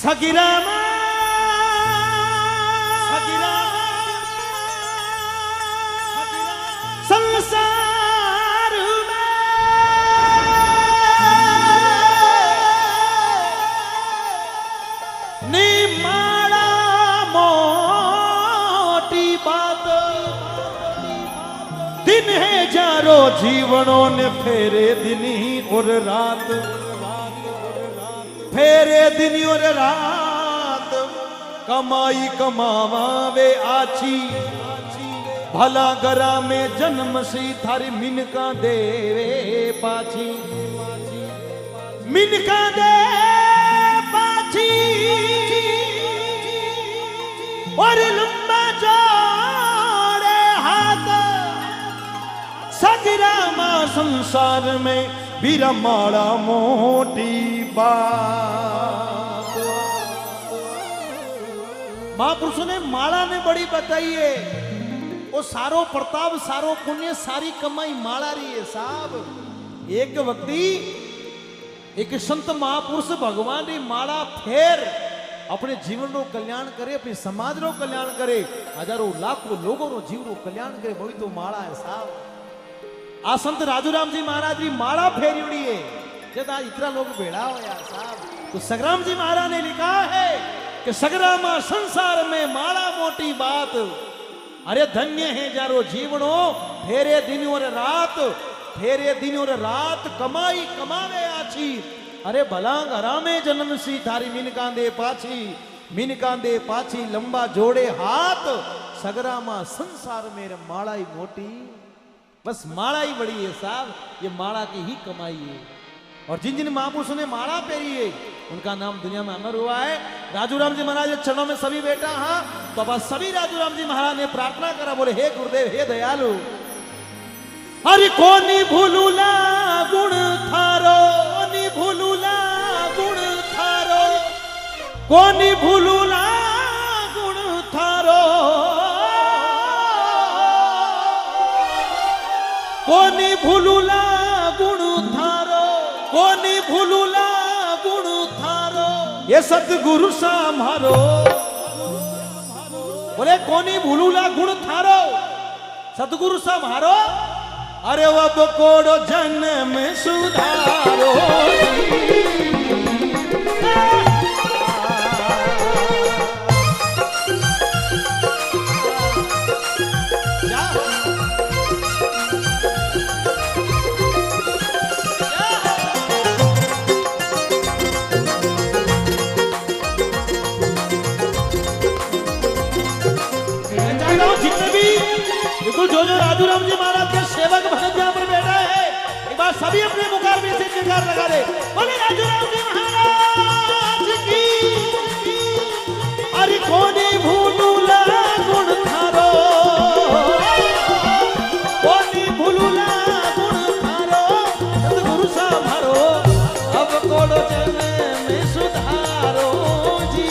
सगिरामा संसार में माड़ा मोटी बात दिन है जारो जीवनों ने फेरे दिनी और रात फेरे दिन और रात कमाई कमावे आछी भला गरा में जन्म सी थारी मिनका देवे पाछी मिनका दे पाछी और लंबा जोड़े हाथ सगिरामा संसार में बीरा माड़ा मोटी बात। महापुरुषों ने माला ने बड़ी बताई है वो सारो प्रताप सारो पुण्य सारी कमाई माला रही है साहब। एक व्यक्ति एक संत महापुरुष भगवान री माला फेर अपने जीवन रो कल्याण करे अपने समाज रो कल्याण करे हजारों लाखों लोगों रो जीव रो कल्याण करे वही तो माला है साहब। आ संत राजूराम जी महाराज की माला फेरी है जब आज इतना लोग भेड़ा हो यार साहब। तो संग्राम जी महाराज ने लिखा है कि संग्रामा संसार में माला मोटी बात अरे धन्य है जारो जीवनो फेरे दिन और रात फेरे दिन और रात कमाई कमावे आछी अरे भला घरा में जन्म सी थारी मिनकांदे पाछी लंबा जोड़े हाथ सगरामा संसार में माड़ा ही मोटी बस माड़ा ही बड़ी है साहब। ये माड़ा की ही कमाई है और जिन जिन महापुरुषों ने माला पहरी है उनका नाम दुनिया में अमर हुआ है। राजूराम जी महाराज चरणों में सभी बैठा हाँ तो बस सभी राजूराम जी महाराज ने प्रार्थना करा बोले हे गुरुदेव हे दयालु हरि कोनी भूलूला गुण थारो कोनी भूलूला गुण थारो कोनी भूलूला गुण थारो कोनी भूलूला गुण थारो कोनी भूलूला गुण थारो ये सतगुरु सा मारो बोले कोनी भूलूला गुण थारो सतगुरु सा मारो अरे अब कोड़ो जन्म सुधारो जो जो राजूराम जी महाराज के सेवक भक्त यहाँ पर बैठा है एक बार सभी अपने मुकाबले से जयकार लगा दे बोले राजूराम जी महाराज की अरे कोनी भूलूला गुण थारो कोनी भूलूला गुण थारो सतगुरु सा मारो अब कोड़ो जन्म में सुधारो जी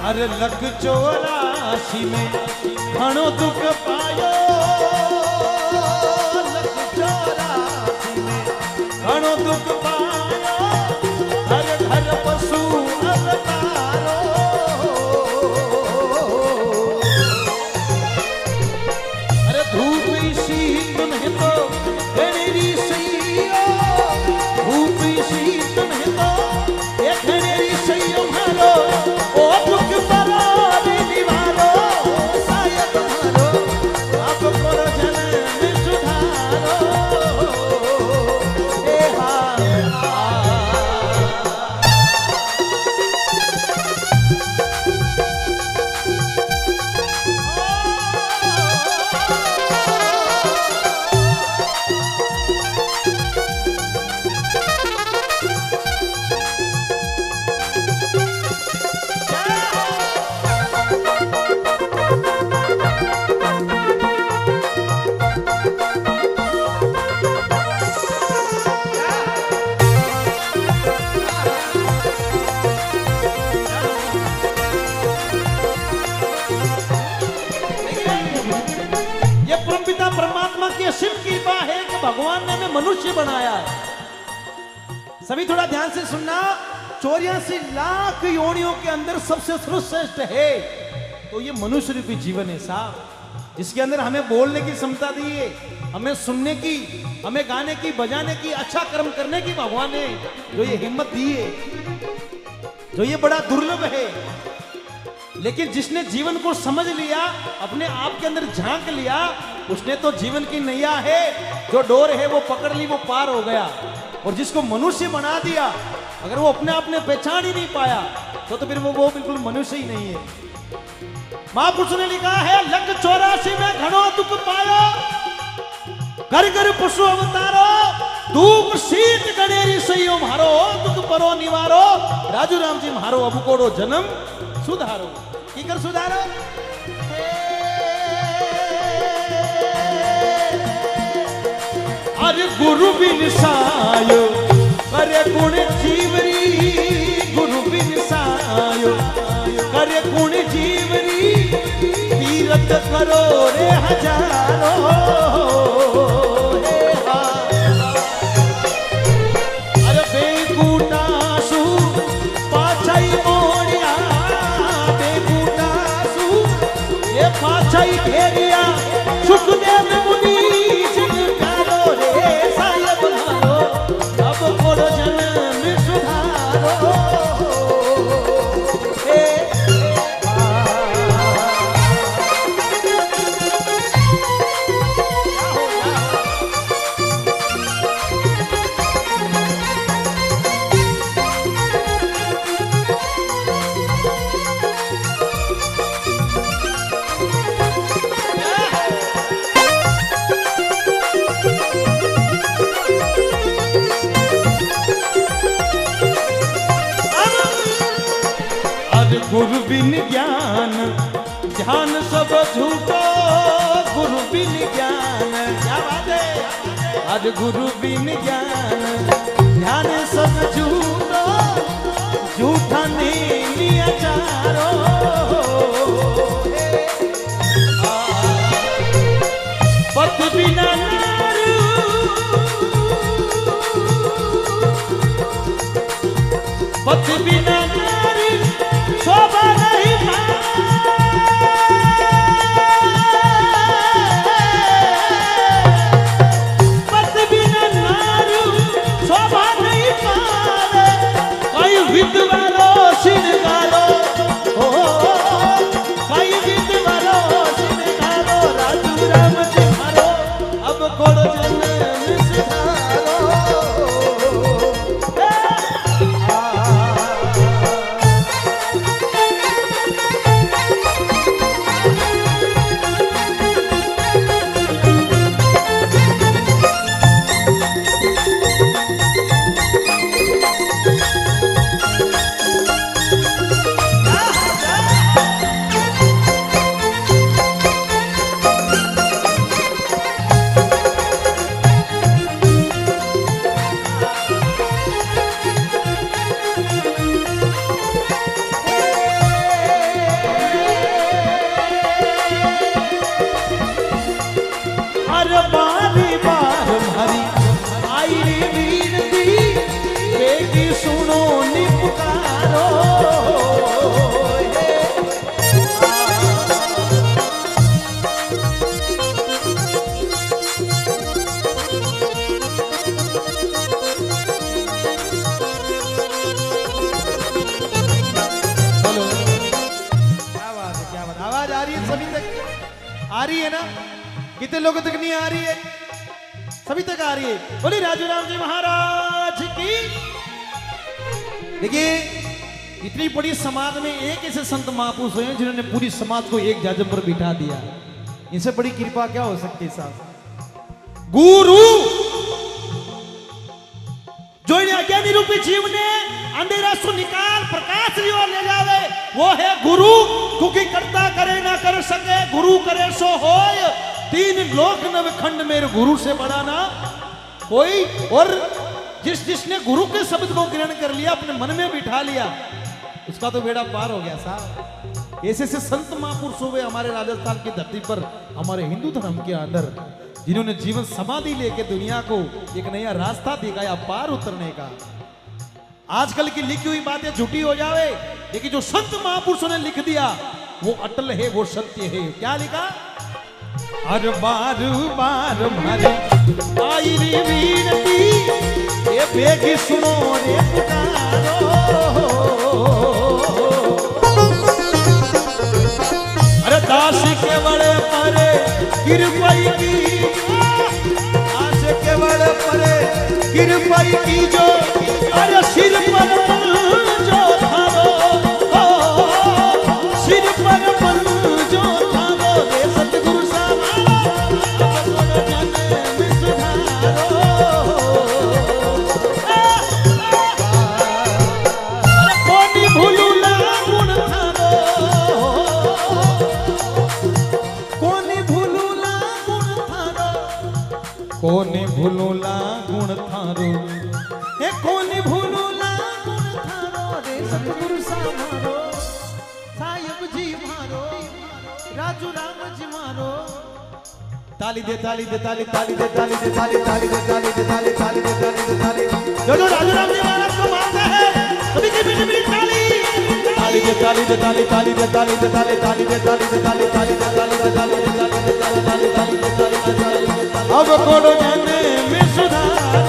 अरे लख 84 में घणो दुख पायो लख 84 में घणो दुख पायो हर घर पशु अवतारो अरे धूप सी तुम्हें तो घनेरी सैयो धूप सी तुम्हें तो ये घनेरी सैयो मारो ओ दुख परारी निवारो साया तुम्हारो आप करो जन्म सुधारो ए हा भगवान ने हमें मनुष्य बनाया है। सभी थोड़ा ध्यान से सुनना, 84 लाख योनियों के अंदर सबसे सर्वश्रेष्ठ है तो ये मनुष्य रूपी जीवन है साहब, जिसके अंदर हमें बोलने की क्षमता दी है, हमें सुनने की, हमें गाने की, बजाने की, अच्छा कर्म करने की भगवान ने जो ये हिम्मत दी है, जो ये बड़ा दुर्लभ है। लेकिन जिसने जीवन को समझ लिया, अपने आप के अंदर झांक लिया, उसने तो जीवन की नैया है, जो डोर है वो पकड़ ली, वो पार हो गया। और जिसको मनुष्य बना दिया, अगर वो अपने आप ने पहचान ही नहीं पाया तो फिर वो बिल्कुल मनुष्य ही नहीं है। महापुरुष ने लिखा है, लग 84 में घणो दुख पायो, घर घर पशु अवतारो, दुख शीत गणेरी सैयो मारो, दुख परो निवारो, राजू राम जी मारो अब कोड़ो जन्म सुधारो। की कर सुधारो? अरे गुरु बिन सायो करे गुण जीवरी, गुरु बिन सायो करे गुण जीवरी, तीरथ करो रे हजारों। अरे बेकूटासु पाछाई मोड़िया, बेकूटासु ये पाछाई घेरिया, सुखदेव मुनि जिन प्यारो रे सायब हारो, अब कोड़ो जन्म सुधारो। गुरु बिन ज्ञान ध्यान सब झूठो, गुरु बिन ज्ञान, क्या बात है, आज गुरु बिन ज्ञान ध्यान सब झूठो, झूठा नहीं अचारो। पत बिना नारू, पत बिना नारी शोभा नहीं पाए, पत बिना नारू शोभा नहीं पाए, कई विद्वारो श्रृंगारो, कई विद्वारो श्रृंगारो, राजू राम जी मारो अब कोड़ो जन्म सुधारो। बारी बार भरी आई रे वीरती, बेगी सुनो नि पुकारो। हेलो, क्या बात है, क्या बात, आवाज आ रही है सभी तक? आ रही है ना? कितने लोगों तक नहीं आ रही है? सभी तक आ रही है। बोली राजू राम जी महाराज की। देखिए, इतनी बड़ी समाज में एक ऐसे संत महापुरुष हैं जिन्होंने पूरी समाज को एक जाजम पर बिठा दिया। इनसे बड़ी कृपा क्या हो सकती है साहब? गुरु जो अज्ञानी रूपी जीव ने अंधेरा सु निकाल प्रकाश लियो ले जावे, वो है गुरु। क्योंकि करता करे ना कर सके, गुरु करे सो होय। 3 लोक नवखंड मेरे गुरु से बड़ा ना कोई। और जिसने गुरु के शब्द को ग्रहण कर लिया, अपने मन में बिठा लिया, उसका तो बेड़ा पार हो गया साहब। ऐसे से संत महापुरुष हुए हमारे राजस्थान की धरती पर, हमारे हिंदू धर्म के अंदर। जिन्होंने जीवन समाधि लेके दुनिया को एक नया रास्ता दिखाया पार उतरने का। आजकल की लिखी हुई बातें झूठी हो जावे, लेकिन जो संत महापुरुषों ने लिख दिया वो अटल है, वो सत्य है। क्या लिखा? हर बार बार मारे आई री वीरती, ये बेगी सुनो रे पुकारो। अरे दास के बड़े परे कृपाई की, दास के बड़े परे कृपाई की जो, अरे सिर पर जो थारो, सिर पर जो थारो रे सतगुरु कोने भूलूला गुण थारो, हे कोने भूलूला गुण थारो रे सतगुरु सामारो, साहिब जी मारो, राजू राम जी मारो। ताली दे ताली दे ताली ताली दे ताली दे ताली ताली दे ताली दे ताली ताली दे ताली दे ताली, जो राजू राम जी महाराज को मानते हैं सभी की मीठी मीठी ताली। ताली दे ताली दे ताली ताली दे ताली दे ताली ताली दे ताली दे ताली ताली दे ताली दे ताली दे ताली दे ताली ताली ताली दे ताली दे ताली। अब कोड़ो जाने में सुधारो,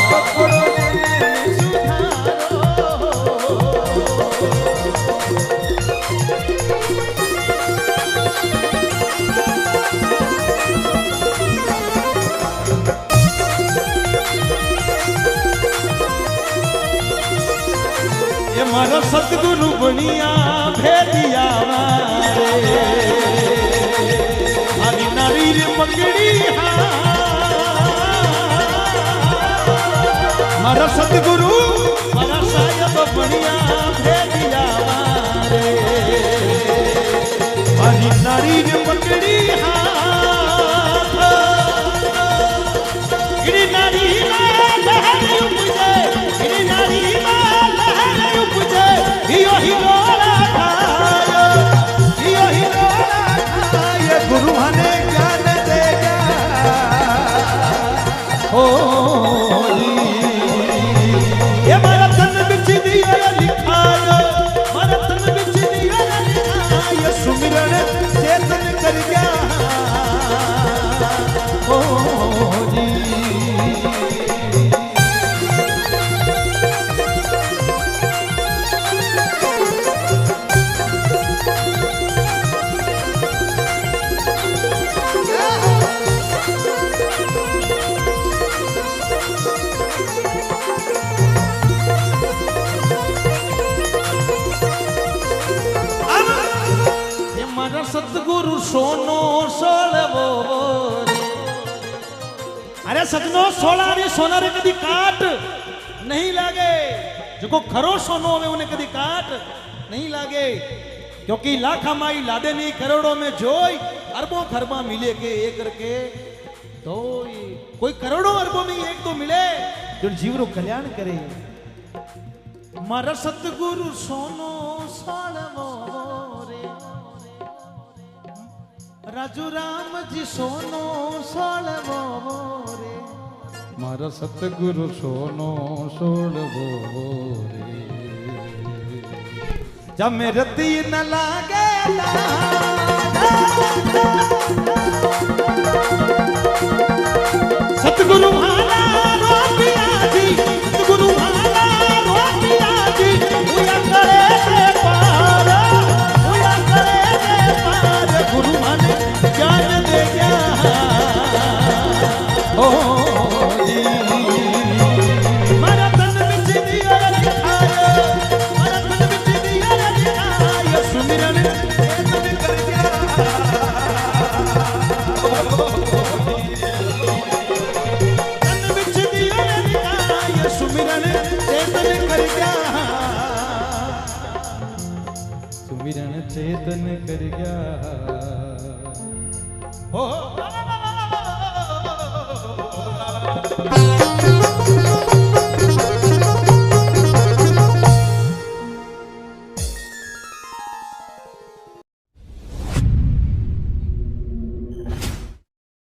अब कोड़ो जाने में सुधारो। ये मारा सतगुरु बनिया भेदिया हरी नारी रे पकड़ी मारा सतगुरु मारा साहिब बनिया भेदिया रे, हरी नारी रे पकड़ी गिरी नारी लहर उपजे, गिरी नारी लहर उपजे, हियो हिरो गुरु हने ज्ञान देगा। ओ ये मारा तन बिच दिया लिखा, मारा तन बिच दिया लिखा, ये सुमिरन चेतन कर गया। ओ जी सतगुरु सोनो सोलवो रे। अरे सजनो सोला रे सोना रे कदी काट नहीं लागे, जो खरो सोनो होवे उन्हें कदी काट नहीं लागे, क्योंकि लाखा माई लादे नहीं करोड़ों में जोई, अरबों खरबा मिले के एक करके तो कोई करोड़ों अरबों में एक तो मिले जो जीव रो कल्याण करे। मारा सतगुरु सोनो सोलवो रे, राजू राम जी सोनो सोलवो रे, मारा सतगुरु सोनो सोलवो रे। जब मेरे दी न लागे सतगुरु भाला रोटिया जी, सतगुरु भाला रोटिया जी, उया करे से पार, उया करे से पार, गुरु मन ज्ञान दे गया। ओ जी मारा तन बिच दिया लिखा, मारा तन बिच दिया लिखा, ये सुमिरन चेतन कर गया। तन बिच दिया लिखा, ये सुमिरन चेतन कर गया, सुमिरन चेतन कर गया। ओ